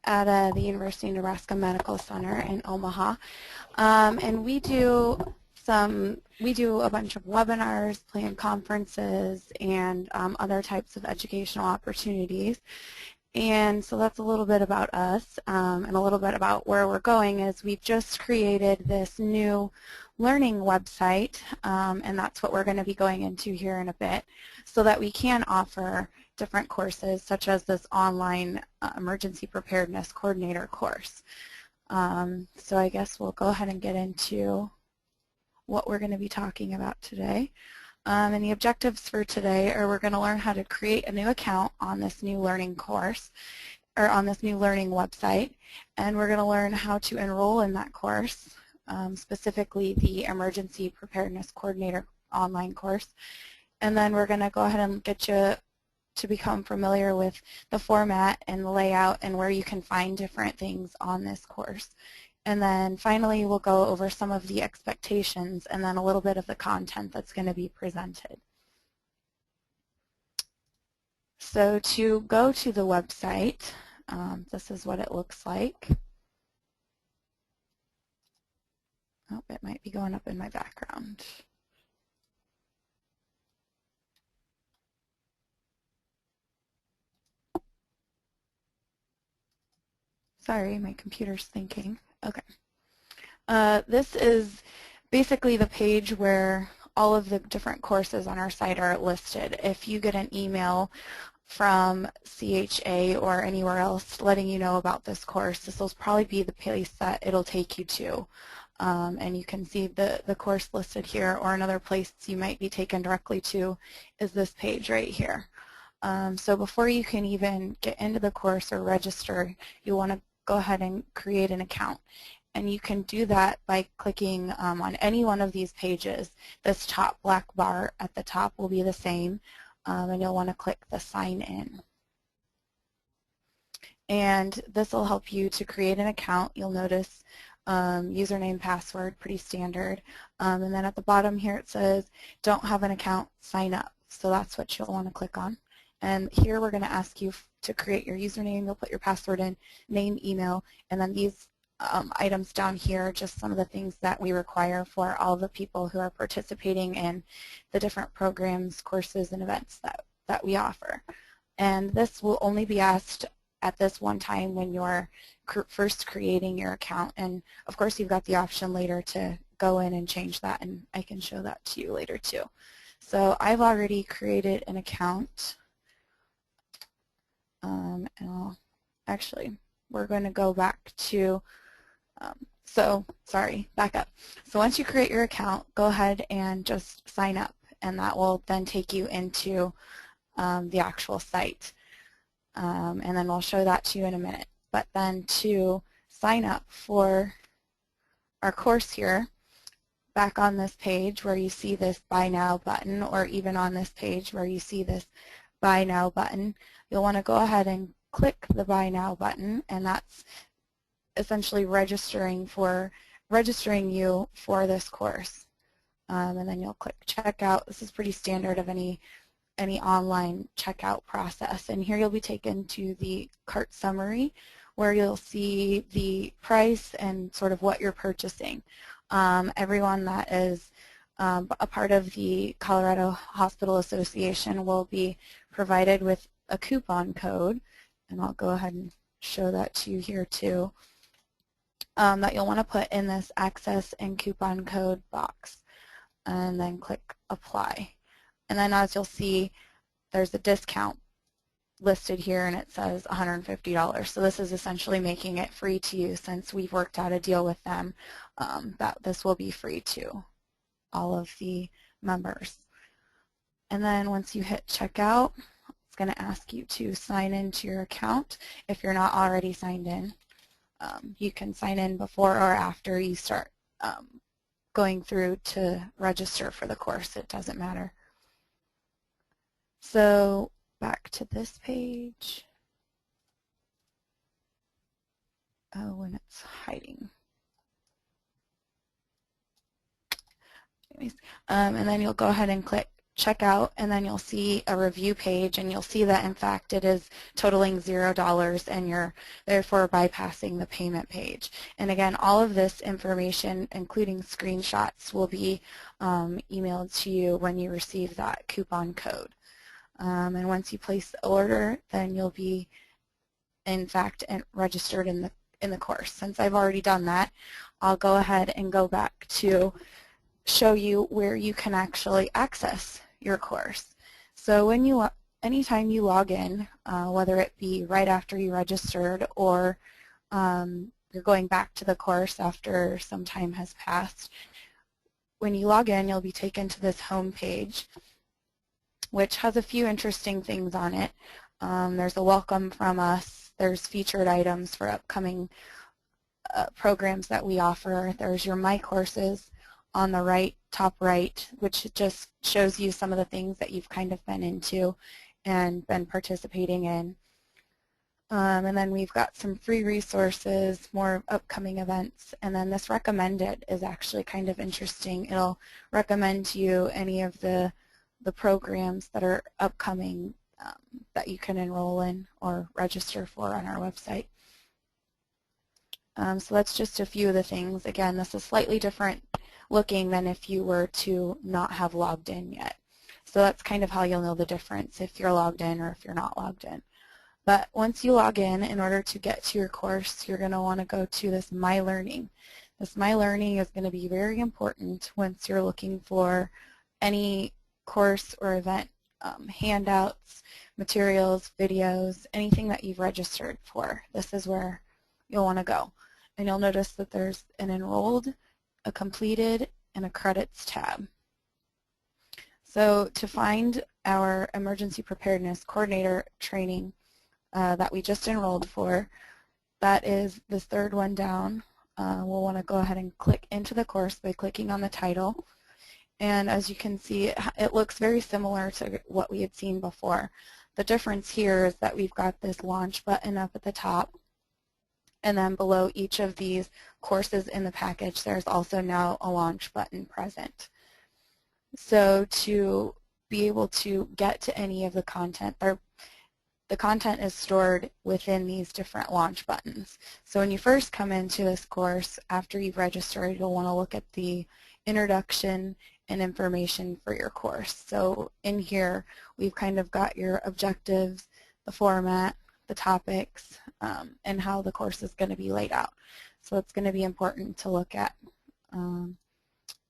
at the University of Nebraska Medical Center in Omaha. And we do a bunch of webinars, plan conferences, and other types of educational opportunities. And so that's a little bit about us, and a little bit about where we're going is we've just created this new learning website, and that's what we're going to be going into here in a bit, so that we can offer different courses such as this online Emergency Preparedness Coordinator course. So I guess we'll go ahead and get into what we're going to be talking about today. And the objectives for today are we're going to learn how to create a new account on this new learning course, or on this new learning website, and we're going to learn how to enroll in that course, specifically the Emergency Preparedness Coordinator online course. And then we're going to go ahead and get you to become familiar with the format and the layout and where you can find different things on this course. And then finally, we'll go over some of the expectations and then a little bit of the content that's going to be presented. So to go to the website, this is what it looks like. Oh, it might be going up in my background. Sorry, my computer's thinking. Okay. This is basically the page where all of the different courses on our site are listed. If you get an email from CHA or anywhere else letting you know about this course, this will probably be the place that it'll take you to. And you can see the course listed here, or another place you might be taken directly to is this page right here. So before you can even get into the course or register, you want to go ahead and create an account. And you can do that by clicking on any one of these pages. This top black bar at the top will be the same, and you'll want to click the sign in. And this will help you to create an account. You'll notice username, password, pretty standard. And then at the bottom here it says, don't have an account, sign up. So that's what you'll want to click on. And here we're going to ask you to create your username. You'll put your password in, name, email, and then these items down here, just some of the things that we require for all the people who are participating in the different programs, courses, and events that we offer. And this will only be asked at this one time when you're first creating your account. And of course, you've got the option later to go in and change that, and I can show that to you later too. So I've already created an account. And we're going to go back to back up. So once you create your account, go ahead and just sign up, and that will then take you into the actual site. And then we'll show that to you in a minute. But then to sign up for our course here, back on this page where you see this Buy Now button, or even on this page where you see this Buy Now button, you'll want to go ahead and click the Buy Now button, and that's essentially registering you for this course. And then you'll click Checkout. This is pretty standard of any online checkout process. And here you'll be taken to the cart summary, where you'll see the price and sort of what you're purchasing. Everyone that is a part of the Colorado Hospital Association will be provided with a coupon code, and I'll go ahead and show that to you here too, that you'll want to put in this access and coupon code box, and then click Apply. And then as you'll see, there's a discount listed here, and it says $150. So this is essentially making it free to you, since we've worked out a deal with them that this will be free to all of the members. And then once you hit Checkout, it's going to ask you to sign into your account if you're not already signed in. You can sign in before or after you start going through to register for the course. It doesn't matter. So back to this page. Oh, and it's hiding. Anyways, and then you'll go ahead and click check out, and then you'll see a review page, and you'll see that in fact it is totaling $0 and you're therefore bypassing the payment page. And again, all of this information, including screenshots, will be emailed to you when you receive that coupon code. And once you place the order, then you'll be in fact registered in the course. Since I've already done that, I'll go ahead and go back to show you where you can actually access your course. So anytime you log in, whether it be right after you registered or you're going back to the course after some time has passed, when you log in, you'll be taken to this home page, which has a few interesting things on it. There's a welcome from us. There's featured items for upcoming programs that we offer. There's your My Courses on the top right, which just shows you some of the things that you've kind of been into and been participating in. And then we've got some free resources, more upcoming events, and then this recommended is actually kind of interesting. It'll recommend to you any of the programs that are upcoming that you can enroll in or register for on our website. So that's just a few of the things. Again, this is slightly different looking than if you were to not have logged in yet. So that's kind of how you'll know the difference if you're logged in or if you're not logged in. But once you log in order to get to your course, you're going to want to go to this My Learning. This My Learning is going to be very important once you're looking for any course or event handouts, materials, videos, anything that you've registered for. This is where you'll want to go. And you'll notice that there's an Enrolled, a Completed, and a Credits tab. So to find our Emergency Preparedness Coordinator training that we just enrolled for, that is the third one down. We'll want to go ahead and click into the course by clicking on the title. And as you can see, it looks very similar to what we had seen before. The difference here is that we've got this launch button up at the top, and then below each of these courses in the package, there's also now a launch button present. So to be able to get to any of the content, the content is stored within these different launch buttons. So when you first come into this course, after you've registered, you'll want to look at the introduction and information for your course. So in here, we've kind of got your objectives, the format, the topics, and how the course is going to be laid out. So it's going to be important to look at. And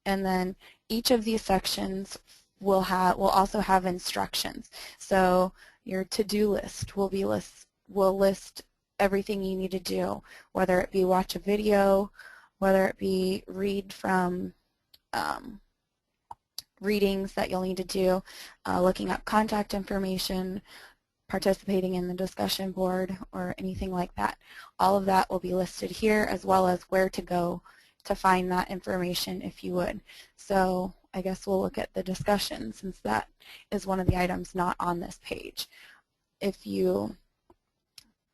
then each of these sections will also have instructions. So your to-do list will list everything you need to do, whether it be watch a video, whether it be read from readings that you'll need to do, looking up contact information, participating in the discussion board, or anything like that. All of that will be listed here, as well as where to go to find that information if you would. So I guess we'll look at the discussion, since that is one of the items not on this page. If you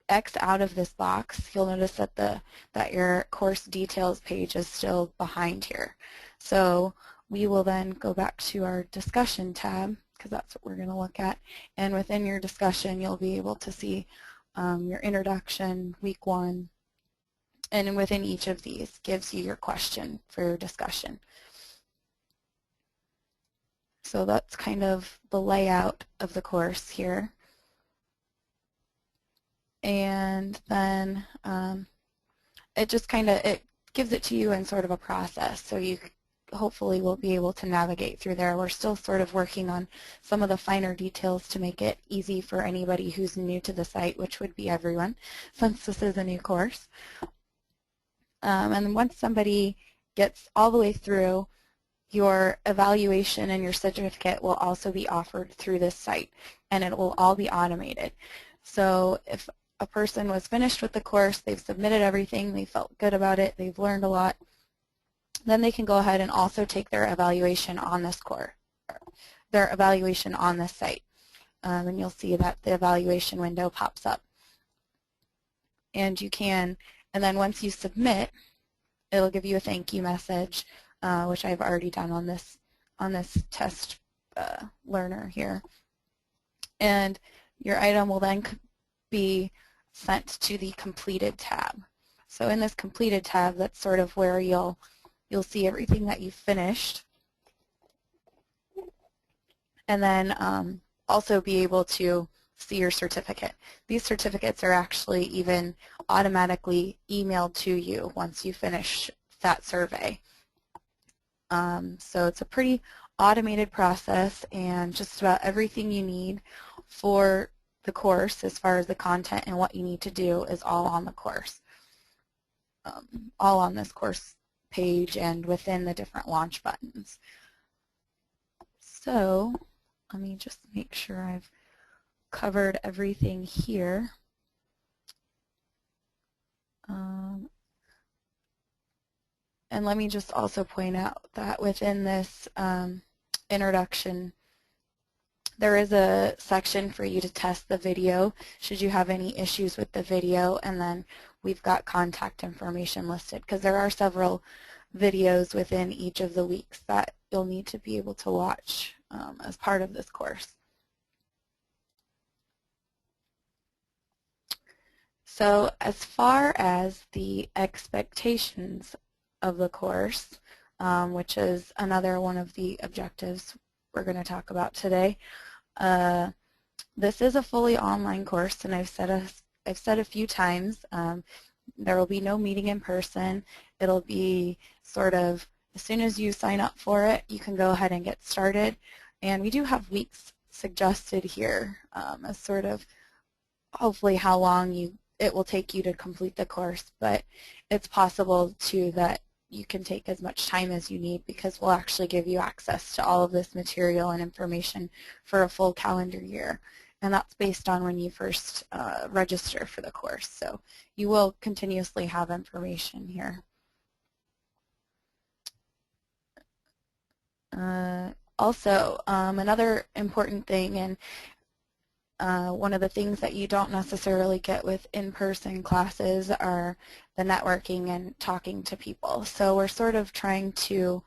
X out of this box, you'll notice that your course details page is still behind here. So we will then go back to our discussion tab, because that's what we're going to look at. And within your discussion, you'll be able to see your introduction, week 1, and within each of these gives you your question for your discussion. So that's kind of the layout of the course here. And then it just it gives it to you in sort of a process, so you hopefully will be able to navigate through there. We're still sort of working on some of the finer details to make it easy for anybody who's new to the site, which would be everyone, since this is a new course. And once somebody gets all the way through, your evaluation and your certificate will also be offered through this site, and it will all be automated. So if a person was finished with the course, they've submitted everything, they felt good about it, they've learned a lot, then they can go ahead and also take their evaluation on this site. And you'll see that the evaluation window pops up. And then once you submit, it'll give you a thank you message, which I've already done on this test learner here. And your item will then be sent to the completed tab. So in this completed tab, that's sort of where you'll see everything that you've finished, and then also be able to see your certificate. These certificates are actually even automatically emailed to you once you finish that survey. So it's a pretty automated process, and just about everything you need for the course as far as the content and what you need to do is all on the course, all on this course page and within the different launch buttons. So let me just make sure I've covered everything here. And let me just also point out that within this introduction, there is a section for you to test the video should you have any issues with the video, and then we've got contact information listed because there are several videos within each of the weeks that you'll need to be able to watch as part of this course. So as far as the expectations of the course, which is another one of the objectives we're going to talk about today, this is a fully online course, and I've said a few times there will be no meeting in person. It'll be sort of as soon as you sign up for it, you can go ahead and get started. And we do have weeks suggested here as sort of hopefully how long it will take you to complete the course, but it's possible too that you can take as much time as you need because we'll actually give you access to all of this material and information for a full calendar year. And that's based on when you first register for the course. So you will continuously have information here. Also, another important thing, and one of the things that you don't necessarily get with in-person classes are the networking and talking to people. So we're sort of trying to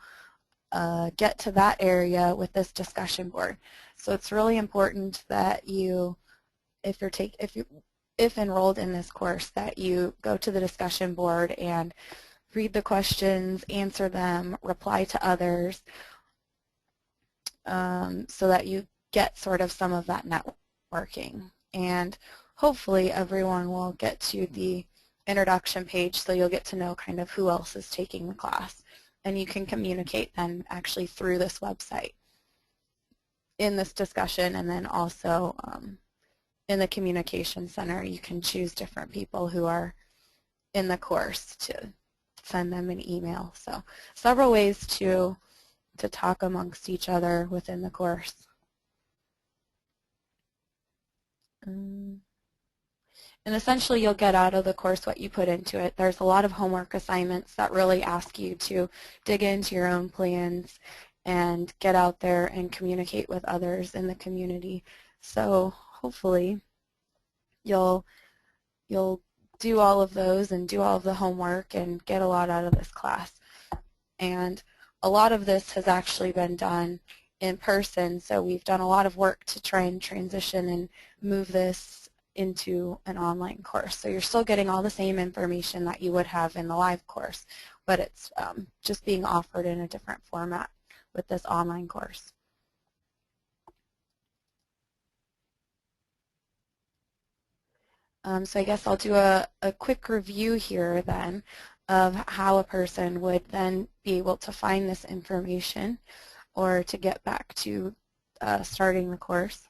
get to that area with this discussion board. So it's really important that you, if enrolled in this course, that you go to the discussion board and read the questions, answer them, reply to others, so that you get sort of some of that networking. And hopefully everyone will get to the introduction page, so you'll get to know kind of who else is taking the class. And you can communicate then actually through this website in this discussion, and then also in the communication center you can choose different people who are in the course to send them an email. So several ways to talk amongst each other within the course. And essentially you'll get out of the course what you put into it. There's a lot of homework assignments that really ask you to dig into your own plans and get out there and communicate with others in the community. So hopefully you'll do all of those and do all of the homework and get a lot out of this class. And a lot of this has actually been done in person, so we've done a lot of work to try and transition and move this into an online course. So you're still getting all the same information that you would have in the live course, but it's just being offered in a different format with this online course. So I guess I'll do a quick review here then of how a person would then be able to find this information or to get back to starting the course.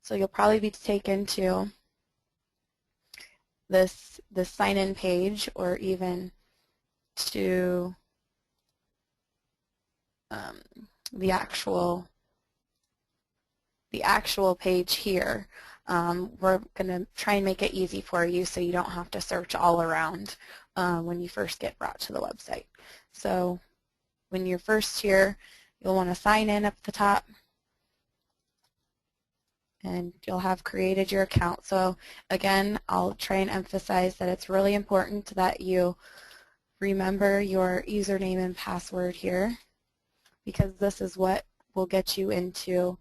So you'll probably be taken to this sign-in page, or even to the actual page here. We're going to try and make it easy for you so you don't have to search all around when you first get brought to the website. So when you're first here, you'll want to sign in up at the top, and you'll have created your account. So again, I'll try and emphasize that it's really important that you remember your username and password here. because this is what will get you into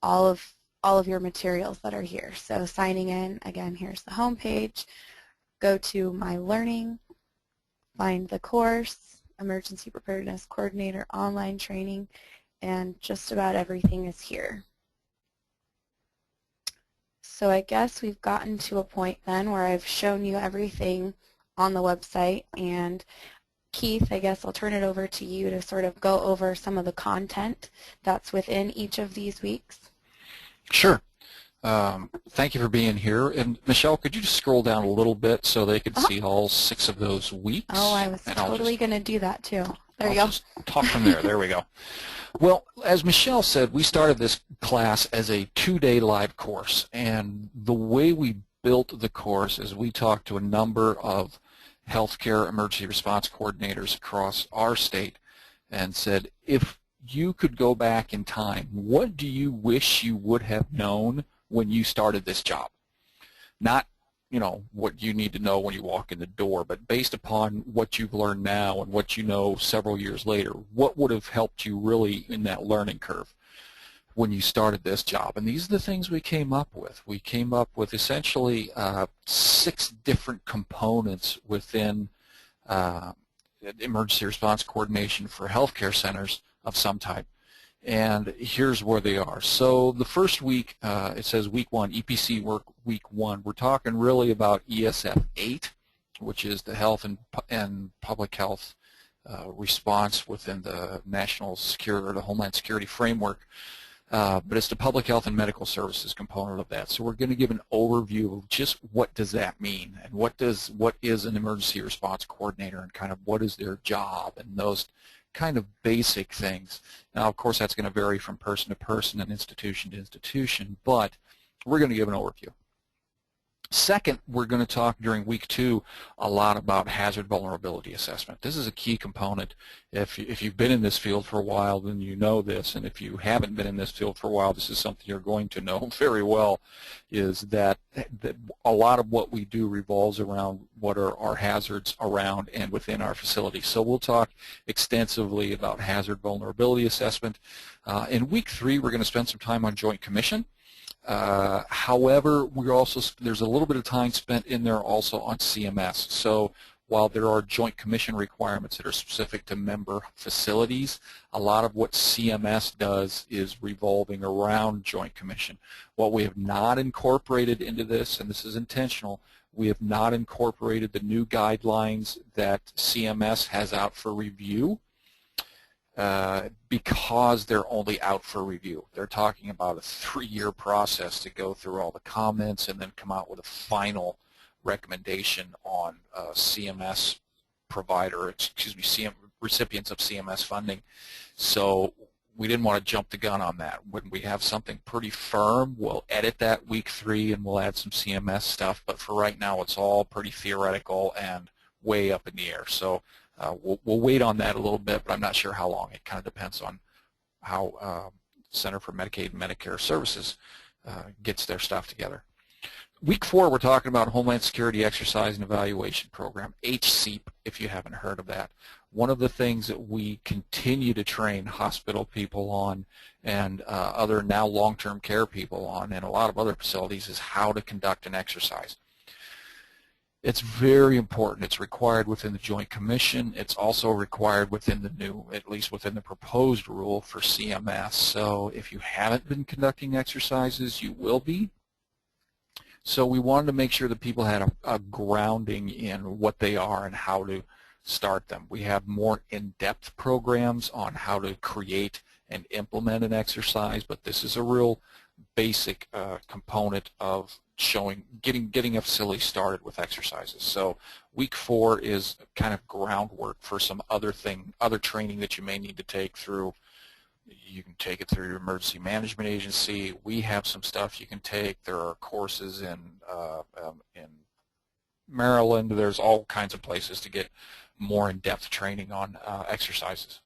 all of your materials that are here. So signing in, again, here's the home page. Go to My Learning, find the course, Emergency Preparedness Coordinator online training, and just about everything is here. So I guess we've gotten to a point then where I've shown you everything on the website, and Keith, I guess I'll turn it over to you to sort of go over some of the content that's within each of these weeks. Sure. Thank you for being here. And Michelle, could you just scroll down a little bit so they could see all 6 of those weeks? Oh, I was totally going to do that too. There you go. I'll just talk from there. There we go. Well, as Michelle said, we started this class as a 2-day live course. And the way we built the course is we talked to a number of healthcare emergency response coordinators across our state and said, if you could go back in time, what do you wish you would have known when you started this job? Not, you know, what you need to know when you walk in the door, but based upon what you've learned now and what you know several years later, what would have helped you really in that learning curve when you started this job? And these are the things we came up with. We came up with essentially 6 different components within emergency response coordination for healthcare centers of some type. And here's where they are. So the first week, it says week 1, EPC work week 1. We're talking really about ESF 8, which is the health and public health response within the national security or the Homeland Security framework. But it's the public health and medical services component of that. So we're going to give an overview of just what does that mean, and what is an emergency response coordinator, and kind of what is their job, and those kind of basic things. Now, of course, that's going to vary from person to person and institution to institution, but we're going to give an overview. Second, we're going to talk during week 2 a lot about hazard vulnerability assessment. This is a key component. If you've been in this field for a while, then you know this, and if you haven't been in this field for a while, this is something you're going to know very well, is that a lot of what we do revolves around what are our hazards around and within our facility. So we'll talk extensively about hazard vulnerability assessment. In week 3, we're going to spend some time on Joint Commission. However, there's a little bit of time spent in there also on CMS. So while there are Joint Commission requirements that are specific to member facilities, a lot of what CMS does is revolving around Joint Commission. What we have not incorporated into this, and this is intentional, we have not incorporated the new guidelines that CMS has out for review. Because they're only out for review. They're talking about a 3-year process to go through all the comments and then come out with a final recommendation on CMS recipients of CMS funding. So we didn't want to jump the gun on that. When we have something pretty firm, we'll edit that week 3 and we'll add some CMS stuff, but for right now it's all pretty theoretical and way up in the air. So we'll wait on that a little bit, but I'm not sure how long. It kind of depends on how Center for Medicaid and Medicare Services gets their stuff together. Week 4, we're talking about Homeland Security Exercise and Evaluation Program, HCEP, if you haven't heard of that. One of the things that we continue to train hospital people on and other now long-term care people on and a lot of other facilities is how to conduct an exercise. It's very important. It's required within the Joint Commission. It's also required within the new, at least within the proposed rule for CMS. So if you haven't been conducting exercises, you will be. So we wanted to make sure that people had a grounding in what they are and how to start them. We have more in-depth programs on how to create and implement an exercise, but this is a real basic component of getting a facility started with exercises. So week 4 is kind of groundwork for some other training that you may need to take through. You can take it through your emergency management agency. We have some stuff you can take. There are courses in Maryland. There's all kinds of places to get more in-depth training on exercises.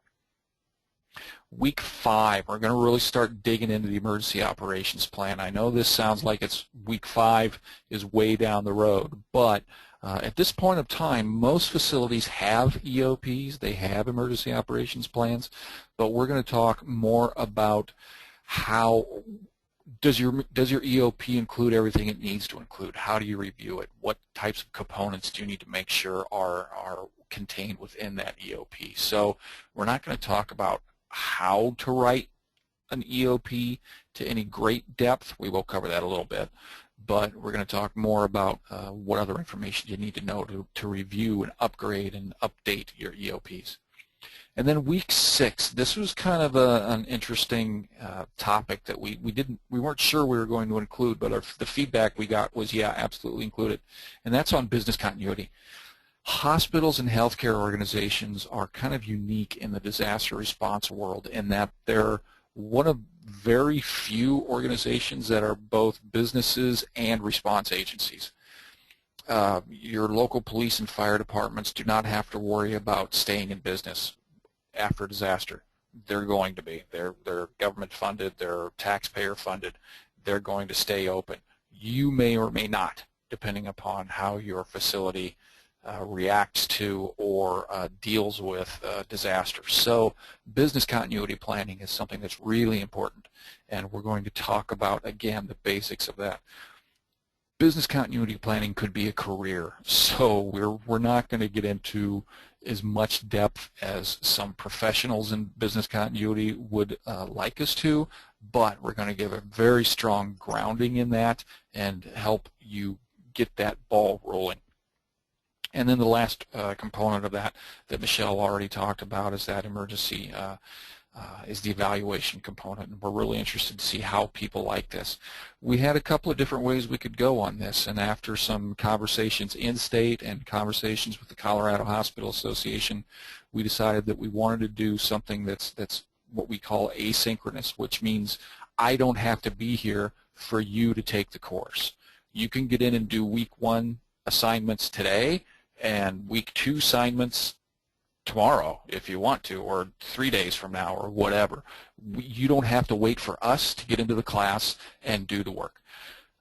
Week 5, we're going to really start digging into the emergency operations plan. I know this sounds like it's week 5 is way down the road, but at this point of time, most facilities have EOPs, they have emergency operations plans, but we're going to talk more about how does your EOP include everything it needs to include? How do you review it? What types of components do you need to make sure are contained within that EOP? So we're not going to talk about how to write an EOP to any great depth. We will cover that a little bit, but we're going to talk more about what other information you need to know to review and upgrade and update your EOPs. And then week 6, this was kind of an interesting topic that we weren't sure we were going to include, but the feedback we got was, yeah, absolutely include it. And that's on business continuity. Hospitals and healthcare organizations are kind of unique in the disaster response world in that they're one of very few organizations that are both businesses and response agencies. Your local police and fire departments do not have to worry about staying in business after a disaster. They're going to be. They're government funded, they're taxpayer funded, they're going to stay open. You may or may not, depending upon how your facility reacts to or deals with disaster. So business continuity planning is something that's really important, and we're going to talk about, again, the basics of that. Business continuity planning could be a career, so we're not going to get into as much depth as some professionals in business continuity would like us to, but we're going to give a very strong grounding in that and help you get that ball rolling. And then the last component of that Michelle already talked about is that emergency is the evaluation component, and we're really interested to see how people like this. We had a couple of different ways we could go on this, and after some conversations in-state and conversations with the Colorado Hospital Association, we decided that we wanted to do something that's what we call asynchronous, which means I don't have to be here for you to take the course. You can get in and do week 1 assignments today and week 2 assignments tomorrow if you want to, or 3 days from now, or whatever. You don't have to wait for us to get into the class and do the work.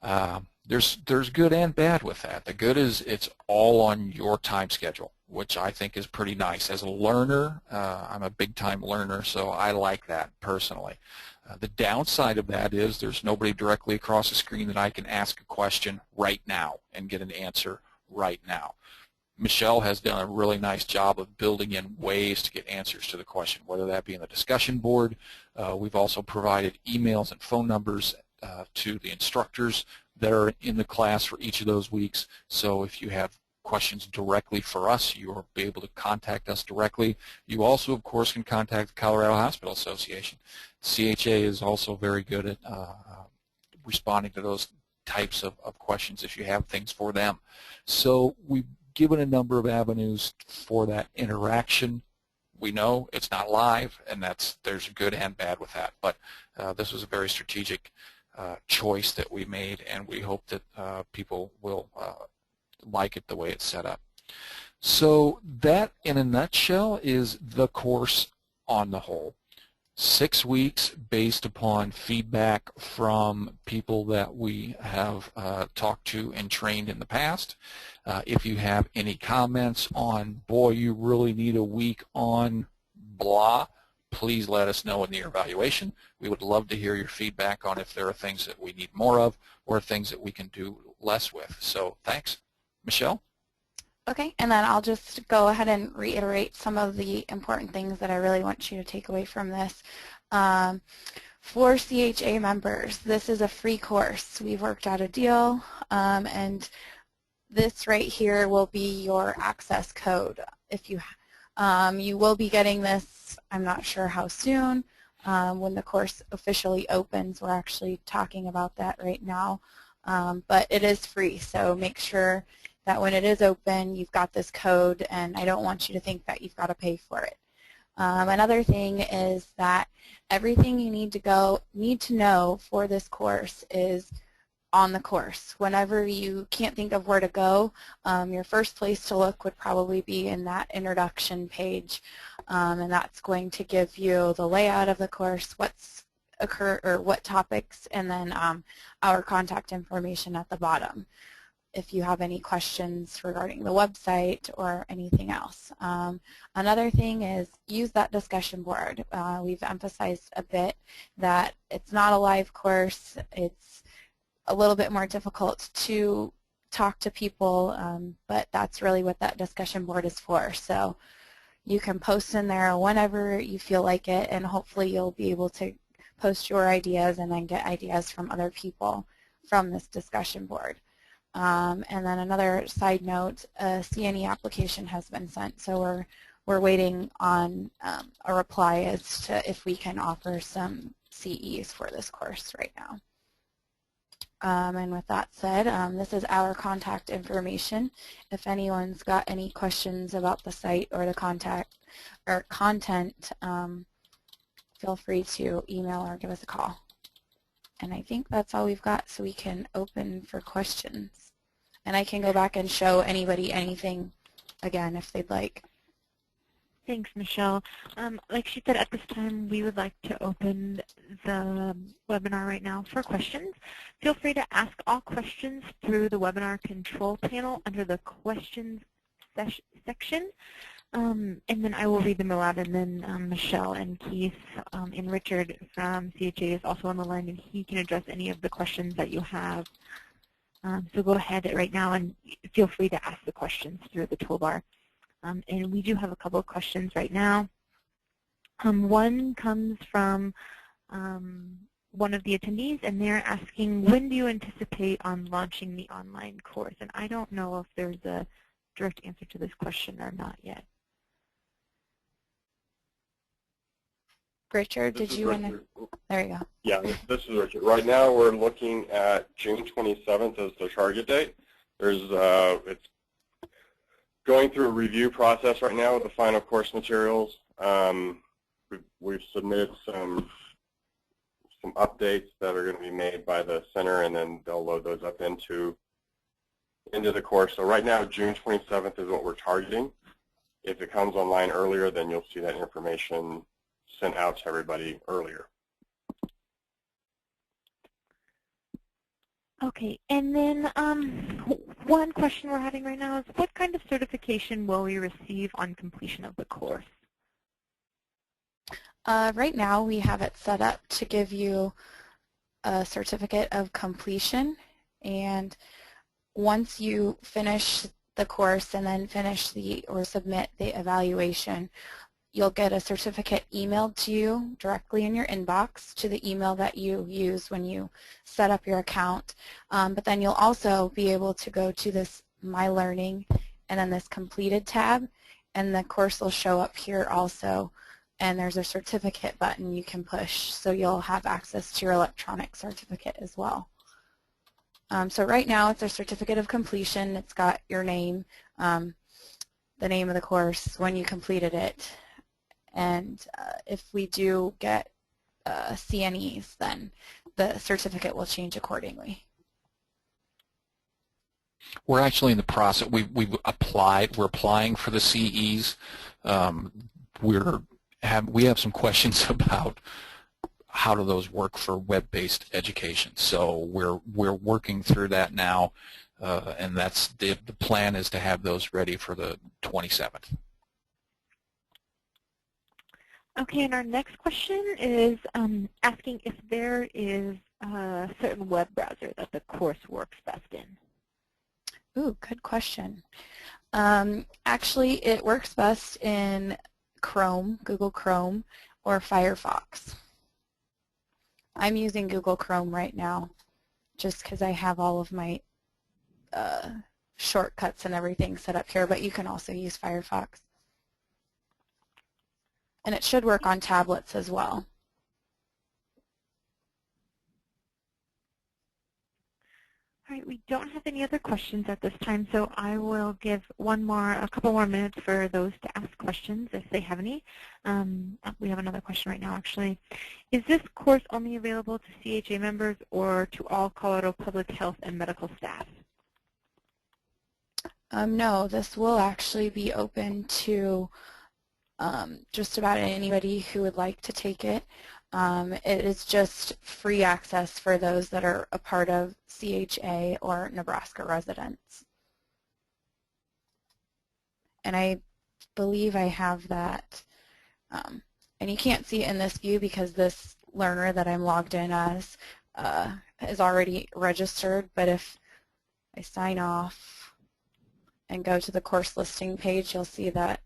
There's good and bad with that. The good is it's all on your time schedule, which I think is pretty nice. As a learner, I'm a big-time learner, so I like that personally. The downside of that is there's nobody directly across the screen that I can ask a question right now and get an answer right now. Michelle has done a really nice job of building in ways to get answers to the question, whether that be in the discussion board. We've also provided emails and phone numbers to the instructors that are in the class for each of those weeks. So if you have questions directly for us, you'll be able to contact us directly. You also, of course, can contact the Colorado Hospital Association. CHA is also very good at responding to those types of questions if you have things for them. So we've given a number of avenues for that interaction. We know it's not live, and there's good and bad with that, but this was a very strategic choice that we made, and we hope that people will like it the way it's set up. So that, in a nutshell, is the course on the whole. 6 weeks based upon feedback from people that we have talked to and trained in the past. If you have any comments on, boy, you really need a week on blah, please let us know in the evaluation. We would love to hear your feedback on if there are things that we need more of or things that we can do less with. So thanks. Michelle? Okay, and then I'll just go ahead and reiterate some of the important things that I really want you to take away from this. For CHA members, this is a free course. We've worked out a deal, and this right here will be your access code. If you will be getting this, I'm not sure how soon, when the course officially opens. We're actually talking about that right now, but it is free, so make sure that when it is open, you've got this code, and I don't want you to think that you've got to pay for it. Another thing is that everything you need to know for this course is on the course. Whenever you can't think of where to go, your first place to look would probably be in that introduction page. and that's going to give you the layout of the course, what topics, and then our contact information at the bottom if you have any questions regarding the website or anything else. Another thing is use that discussion board. We've emphasized a bit that it's not a live course. It's a little bit more difficult to talk to people, but that's really what that discussion board is for. So you can post in there whenever you feel like it, and hopefully you'll be able to post your ideas and then get ideas from other people from this discussion board. And then another side note, a CNE application has been sent, so we're waiting on a reply as to if we can offer some CEs for this course right now. And with that said, this is our contact information. If anyone's got any questions about the site or the content, feel free to email or give us a call. And I think that's all we've got, so we can open for questions. And I can go back and show anybody anything again if they'd like. Thanks, Michelle. Like she said, at this time we would like to open the webinar right now for questions. Feel free to ask all questions through the webinar control panel under the questions section. And then I will read them aloud, and then Michelle and Keith and Richard from CHA is also on the line, and he can address any of the questions that you have. So go ahead right now and feel free to ask the questions through the toolbar. And we do have a couple of questions right now. One comes from one of the attendees, and they're asking, when do you anticipate on launching the online course? And I don't know if there's a direct answer to this question or not yet. Richard, did you want to? There you go. Yeah, this is Richard. Right now we're looking at June 27th as the target date. It's going through a review process right now with the final course materials. We've submitted some updates that are going to be made by the center, and then they'll load those up into the course. So right now, June 27th is what we're targeting. If it comes online earlier, then you'll see that information sent out to everybody earlier. Okay, and then one question we're having right now is, what kind of certification will we receive on completion of the course? Right now we have it set up to give you a certificate of completion, and once you finish the course and then finish or submit the evaluation, you'll get a certificate emailed to you directly in your inbox to the email that you use when you set up your account. But then you'll also be able to go to this My Learning and then this Completed tab, and the course will show up here also. And there's a certificate button you can push, so you'll have access to your electronic certificate as well. So right now it's a certificate of completion. It's got your name, the name of the course, when you completed it. And if we do get CNEs, then the certificate will change accordingly. We're actually in the process. We've applied. We're applying for the CEs. We have some questions about how do those work for web-based education. So we're working through that now, and that's the plan is to have those ready for the 27th. Okay, and our next question is asking if there is a certain web browser that the course works best in. Ooh, good question. Actually, it works best in Chrome, Google Chrome, or Firefox. I'm using Google Chrome right now just because I have all of my shortcuts and everything set up here, but you can also use Firefox. And it should work on tablets as well. All right, we don't have any other questions at this time, so I will give a couple more minutes for those to ask questions if they have any. We have another question right now, actually. Is this course only available to CHA members or to all Colorado public health and medical staff? No, this will actually be open to just about anybody who would like to take it. It is just free access for those that are a part of CHA or Nebraska residents. And I believe I have that, and you can't see it in this view because this learner that I'm logged in as is already registered, but if I sign off and go to the course listing page, you'll see that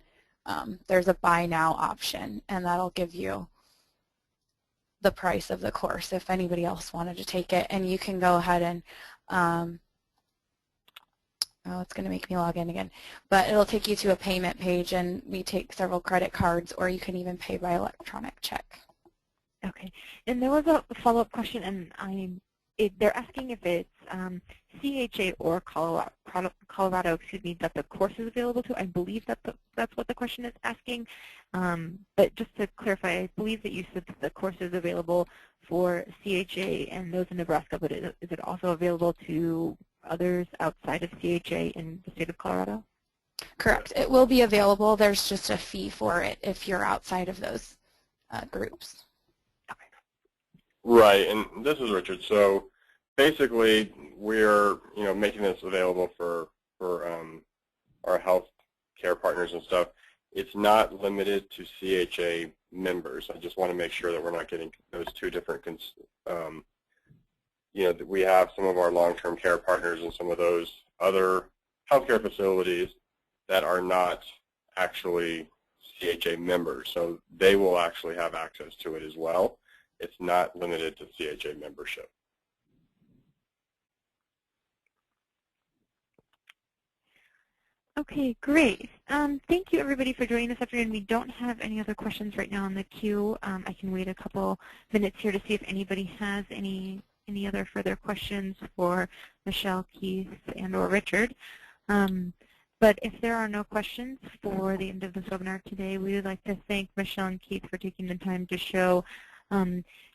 there's a buy now option, and that'll give you the price of the course if anybody else wanted to take it. And you can go ahead and oh, it's going to make me log in again, but it'll take you to a payment page, and we take several credit cards, or you can even pay by electronic check. Okay, and there was a follow-up question, and they're asking if it's CHA or Colorado, excuse me, that the course is available to. I believe that that's what the question is asking. But just to clarify, I believe that you said that the course is available for CHA and those in Nebraska, but is it also available to others outside of CHA in the state of Colorado? Correct. It will be available. There's just a fee for it if you're outside of those groups. Right, and this is Richard. So basically, we're making this available for our health care partners and stuff. It's not limited to CHA members. I just want to make sure that we're not getting those two different. That we have some of our long-term care partners and some of those other healthcare facilities that are not actually CHA members, so they will actually have access to it as well. It's not limited to CHA membership. Okay, great. Thank you, everybody, for joining this afternoon. We don't have any other questions right now in the queue. I can wait a couple minutes here to see if anybody has any other further questions for Michelle, Keith, and or Richard. But if there are no questions for the end of this webinar today, we would like to thank Michelle and Keith for taking the time to show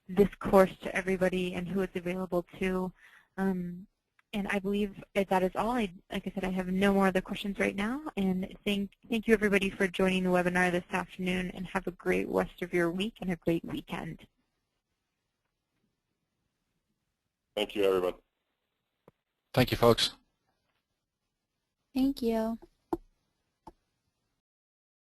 this course to everybody and who it's available to. And I believe that is all. Like I said, I have no more other questions right now. And thank you, everybody, for joining the webinar this afternoon, and have a great rest of your week and a great weekend. Thank you, everyone. Thank you, folks. Thank you.